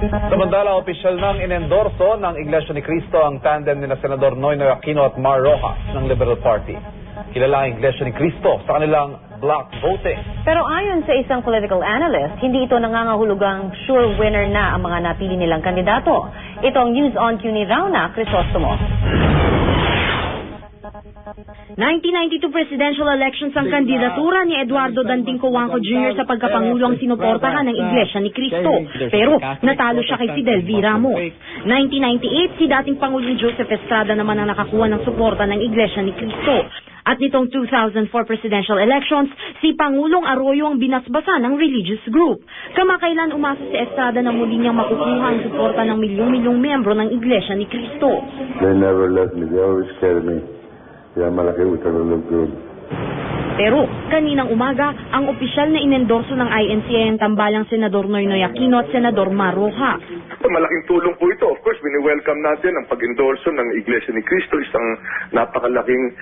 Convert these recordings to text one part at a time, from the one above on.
Samantala, opisyal nang inendorso ng Iglesia ni Cristo ang tandem ni Senador Noynoy Aquino at Mar Rojas ng Liberal Party. Kilala ang Iglesia ni Cristo sa kanilang block voting. Pero ayon sa isang political analyst, hindi ito nangangahulugang sure winner na ang mga napili nilang kandidato. Ito ang News on Q ni Rauna Crisostomo. 1992 presidential elections ang kandidatura ni Eduardo Danting Cojuangco Jr. sa pagkapangulo ang sinuportahan ng Iglesia ni Cristo. Pero natalo siya kay Fidel V. Ramos. 1998, si dating Pangulong Joseph Estrada naman ang nakakuha ng suporta ng Iglesia ni Cristo. At nitong 2004 presidential elections, si Pangulong Arroyo ang binasbasa ng religious group. Kamakailan umasa si Estrada na muli niyang makukuha ang suporta ng milyong-milyong miyembro ng Iglesia ni Cristo. They never let me. They always carry me. Kaya malaki utang ng loob. Pero kaninang umaga, ang opisyal na inendorso ng INC ay ang tambalang Senador Noynoy Aquino at Senador Mar Rojas. Malaking tulong po ito. Of course, wini-welcome natin ang pag-endorso ng Iglesia ni Cristo, isang napakalaking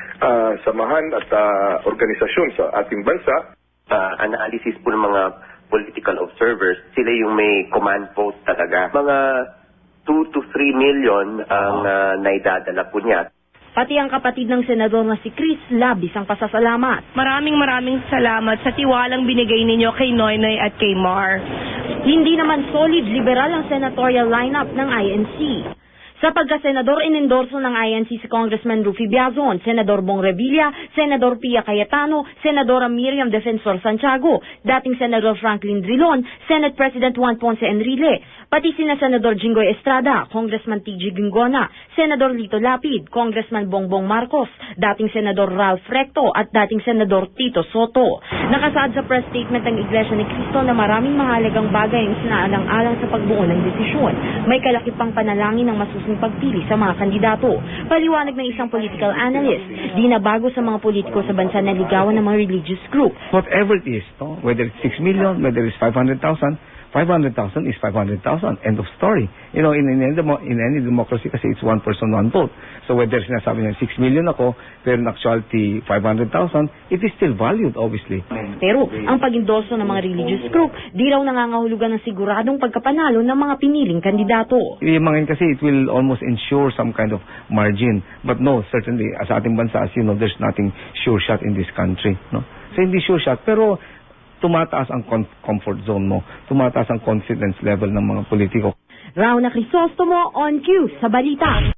samahan at organisasyon sa ating bansa. Analysis po ng mga political observers, sila yung may command post talaga. Mga 2 to 3 million ang naidadala po niya. Pati ang kapatid ng senador na si Chris, labis ang pasasalamat. Maraming salamat sa tiwalang binigay ninyo kay Noynoy at kay Mar. Hindi naman solid liberal ang senatorial lineup ng INC. Sa pagkasenador, inendorso ng INC si Congressman Rufy Biazon, Senador Bong Revilla, Senador Pia Cayetano, Senadora Miriam Defensor Santiago, dating Senador Franklin Drilon, Senate President Juan Ponce Enrile, pati sina Senador Jinggoy Estrada, Congressman T.G. Gingona, Senador Lito Lapid, Congressman Bongbong Marcos, dating Senador Ralph Recto at dating Senador Tito Soto. Nakasaad sa press statement ng Iglesia ni Cristo na maraming mahalagang bagay ang sinaalang-alang sa pagbuo ng desisyon. May kalakipang panalangin ng masusing pagpili sa mga kandidato. Paliwanag ng isang political analyst, di na bago sa mga politiko sa bansa na ligawan ng mga religious group. Whatever it is, no? Whether it's 6 million, whether it's 500,000, 500,000 is 500,000. End of story. You know, in any democracy kasi it's one person, one vote. So whether sinasabi niya 6 million ako, pero in actuality 500,000, it is still valued, obviously. Pero ang pag-endorso ng mga religious group, di raw nangangahulugan ng siguradong pagkapanalo ng mga piniling kandidato. Yung mga kasi it will almost ensure some kind of margin. But no, certainly, sa ating bansa, as you know, there's nothing sure shot in this country. No? So hindi sure shot, pero tumataas ang comfort zone mo, tumataas ang confidence level ng mga politiko. Rauna Crisostomo, on Q sa balita.